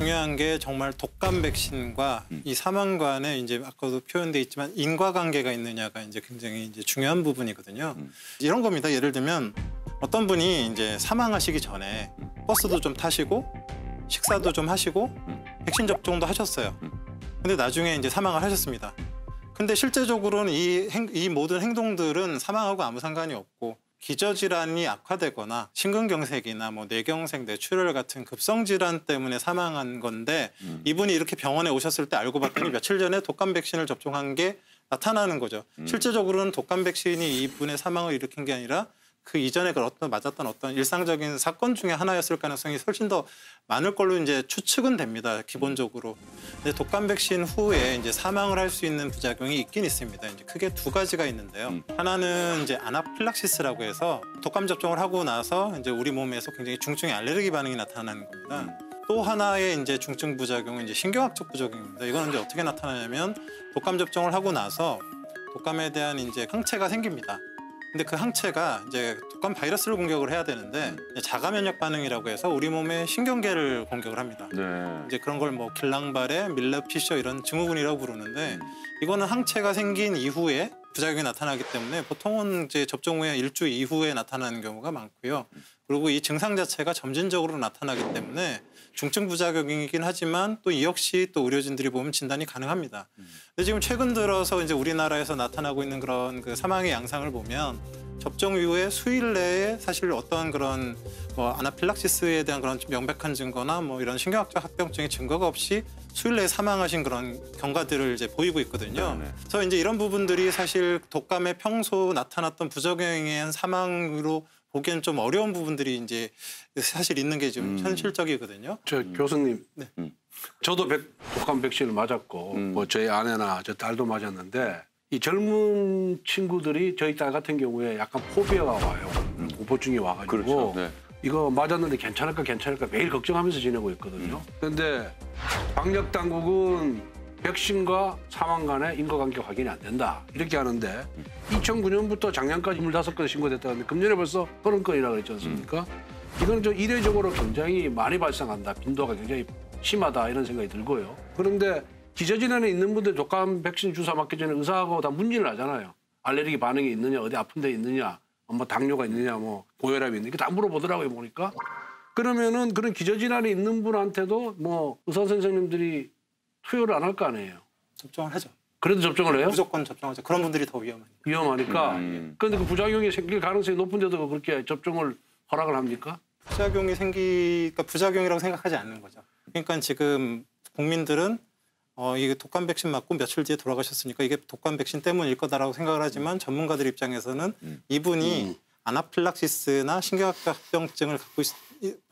중요한 게 정말 독감 백신과 이 사망관에 이제 아까도 표현돼 있지만 인과관계가 있느냐가 이제 굉장히 이제 중요한 부분이거든요. 이런 겁니다. 예를 들면 어떤 분이 이제 사망하시기 전에 버스도 좀 타시고 식사도 좀 하시고 백신 접종도 하셨어요. 근데 나중에 이제 사망을 하셨습니다. 근데 실제적으로는 이 모든 행동들은 사망하고 아무 상관이 없고 기저질환이 악화되거나 심근경색이나 뭐 뇌경색, 뇌출혈 같은 급성질환 때문에 사망한 건데 이분이 이렇게 병원에 오셨을 때 알고 봤더니 며칠 전에 독감 백신을 접종한 게 나타나는 거죠. 실제적으로는 독감 백신이 이분의 사망을 일으킨 게 아니라 그 이전에 맞았던 어떤 일상적인 사건 중에 하나였을 가능성이 훨씬 더 많을 걸로 이제 추측은 됩니다. 기본적으로. 근데 독감 백신 후에 이제 사망을 할 수 있는 부작용이 있긴 있습니다. 이제 크게 두 가지가 있는데요. 하나는 이제 아나필락시스라고 해서 독감 접종을 하고 나서 이제 우리 몸에서 굉장히 중증의 알레르기 반응이 나타나는 겁니다. 또 하나의 이제 중증 부작용은 이제 신경학적 부작용입니다. 이거는 이제 어떻게 나타나냐면 독감 접종을 하고 나서 독감에 대한 이제 항체가 생깁니다. 근데 그 항체가 이제 독감 바이러스를 공격을 해야 되는데 자가 면역 반응이라고 해서 우리 몸의 신경계를 공격을 합니다. 네. 이제 그런 걸 뭐 길랑바레, 밀레피셔 이런 증후군이라고 부르는데 이거는 항체가 생긴 이후에 부작용이 나타나기 때문에 보통은 이제 접종 후에 일주 이후에 나타나는 경우가 많고요. 그리고 이 증상 자체가 점진적으로 나타나기 때문에 중증 부작용이긴 하지만 또 이 역시 또 의료진들이 보면 진단이 가능합니다. 근데 지금 최근 들어서 이제 우리나라에서 나타나고 있는 그런 그 사망의 양상을 보면 접종 이후에 수일 내에 사실 어떤 그런 뭐 아나필락시스에 대한 그런 명백한 증거나 뭐 이런 신경학적 합병증의 증거가 없이 수일 내에 사망하신 그런 경과들을 이제 보이고 있거든요. 네네. 그래서 이제 이런 부분들이 사실 독감에 평소 나타났던 부작용에 의한 사망으로 보기엔 좀 어려운 부분들이 이제 사실 있는 게 좀 현실적이거든요. 저 교수님, 네. 저도 독감 백신을 맞았고 뭐 저희 아내나 저 딸도 맞았는데 이 젊은 친구들이 저희 딸 같은 경우에 약간 포비아가 와요. 공포증이 와가지고 그렇죠. 네. 이거 맞았는데 괜찮을까 매일 걱정하면서 지내고 있거든요. 그런데 방역 당국은 백신과 사망 간의 인과관계 확인이 안 된다 이렇게 하는데 2009년부터 작년까지 25건 신고됐다는데 금년에 벌써 30건이라고 그랬지 않습니까? 이거는 좀 이례적으로 굉장히 많이 발생한다. 빈도가 굉장히 심하다 이런 생각이 들고요. 그런데 기저질환에 있는 분들 독감 백신 주사 맞기 전에 의사하고 다 문의를 하잖아요. 알레르기 반응이 있느냐, 어디 아픈 데 있느냐, 뭐 당뇨가 있느냐, 뭐 고혈압이 있느냐, 다 물어보더라고요 보니까. 그러면은 그런 기저질환이 있는 분한테도 뭐 의사 선생님들이 투여를 안 할 거 아니에요. 접종을 하죠. 그래도 접종을 해요? 무조건 접종하죠. 그런 분들이 더 위험하니까. 위험하니까. 그런데 그 부작용이 생길 가능성이 높은데도 그렇게 접종을 허락을 합니까? 그러니까 부작용이라고 생각하지 않는 거죠. 그러니까 지금 국민들은 이게 독감 백신 맞고 며칠 뒤에 돌아가셨으니까 이게 독감 백신 때문일 거다라고 생각을 하지만 전문가들 입장에서는 이분이 아나필락시스나 신경학적 합병증을 갖고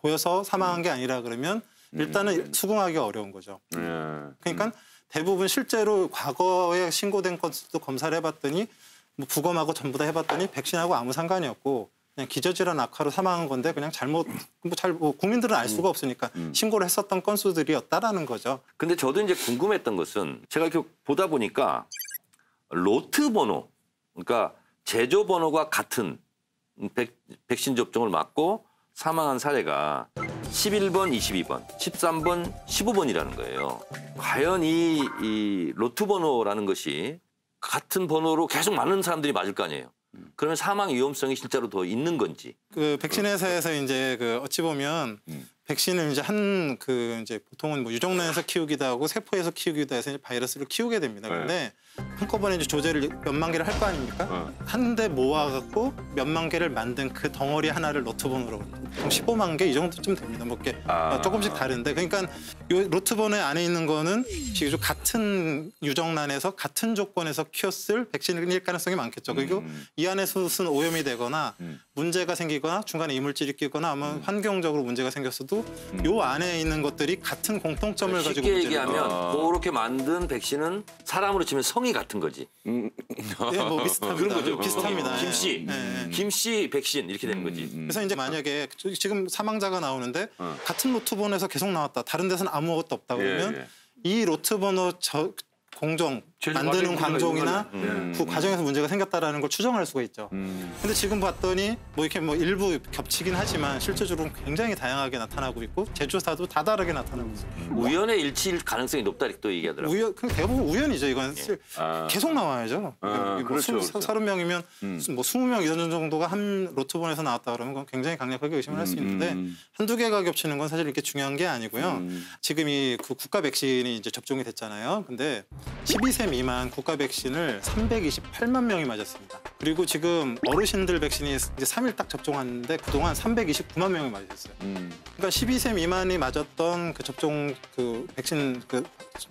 보여서 사망한 게 아니라 그러면 일단은 수긍하기가 어려운 거죠. 그러니까 대부분 실제로 과거에 신고된 것도 검사를 해봤더니 뭐 부검하고 전부 다 해봤더니 백신하고 아무 상관이 없고 그냥 기저질환 악화로 사망한 건데 그냥 국민들은 알 수가 없으니까 신고를 했었던 건수들이었다라는 거죠. 근데 저도 이제 궁금했던 것은 제가 이렇게 보다 보니까 로트 번호, 그러니까 제조 번호가 같은 백신 접종을 맞고 사망한 사례가 11번, 22번, 13번, 15번이라는 거예요. 과연 이 로트 번호라는 것이 같은 번호로 계속 많은 사람들이 맞을 거 아니에요. 그러면 사망 위험성이 실제로 더 있는 건지. 그 백신 회사에서 이제 그 어찌 보면 백신을 이제 이제 보통은 뭐 유정란에서 키우기도 하고 세포에서 키우기도 해서 바이러스를 키우게 됩니다. 그런데 한꺼번에 이제 조제를 몇만 개를 할 거 아닙니까? 한데 모아갖고 몇만 개를 만든 그 덩어리 하나를 로트번호로 보통 15만 개 이 정도쯤 됩니다. 뭐 이렇게 조금씩 다른데 그러니까 요 로트번호 안에 있는 거는 지금 같은 유정란에서 같은 조건에서 키웠을 백신일 가능성이 많겠죠. 그리고 이 안에서 무슨 오염이 되거나 문제가 생기거나 중간에 이물질이 끼거나 아마 환경적으로 문제가 생겼어도 요 안에 있는 것들이 같은 공통점을 가지고 쉽게 얘기하면 그렇게 만든 백신은 사람으로 치면 성이 같은 거지. 네, 뭐 비슷합니다. 그런 거죠. 비슷합니다. 김씨, 김씨 백신 이렇게 되는 거지. 그래서 이제 만약에 지금 사망자가 나오는데 같은 로트번호에서 계속 나왔다. 다른 데서는 아무것도 없다 그러면 이 로트번호 공정 만드는 광종이나 네. 그 과정에서 문제가 생겼다라는 걸 추정할 수가 있죠. 근데 지금 봤더니 뭐 이렇게 뭐 일부 겹치긴 하지만 실제적으로 굉장히 다양하게 나타나고 있고 제조사도 다 다르게 나타나고 있습니다. 우연의 일치일 가능성이 높다 이렇게 또 얘기하더라고요. 우연, 그냥 대부분 우연이죠. 이건 계속 나와야죠. 뭐 그렇죠, 그렇죠. 30명이면 뭐 20명 이런 정도가 한 로트본에서 나왔다 그러면 그건 굉장히 강력하게 의심을 할 수 있는데 한두 개가 겹치는 건 사실 이렇게 중요한 게 아니고요. 지금 이 그 국가 백신이 이제 접종이 됐잖아요. 근데 12세 미만 국가 백신을 328만 명이 맞았습니다. 그리고 지금 어르신들 백신이 이제 3일 딱 접종하는데 그동안 329만 명이 맞았어요. 그러니까 12세 미만이 맞았던 그 접종 그 백신 그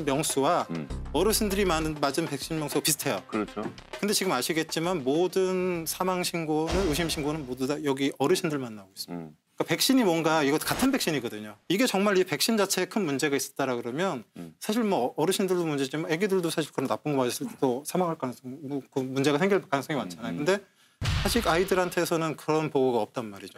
명수와 어르신들이 맞은 백신 명수가 비슷해요. 그렇죠. 근데 지금 아시겠지만 모든 사망 신고는 의심 신고는 모두 다 여기 어르신들만 나오고 있습니다. 그러니까 백신이 뭔가 이것도 같은 백신이거든요. 이게 정말 이 백신 자체에 큰 문제가 있었다라 그러면 사실 뭐 어르신들도 문제지만 아기들도 사실 그런 나쁜 거 맞았을 때도 사망할 가능성, 그 문제가 생길 가능성이 많잖아요. 근데 아직 아이들한테서는 그런 보고가 없단 말이죠.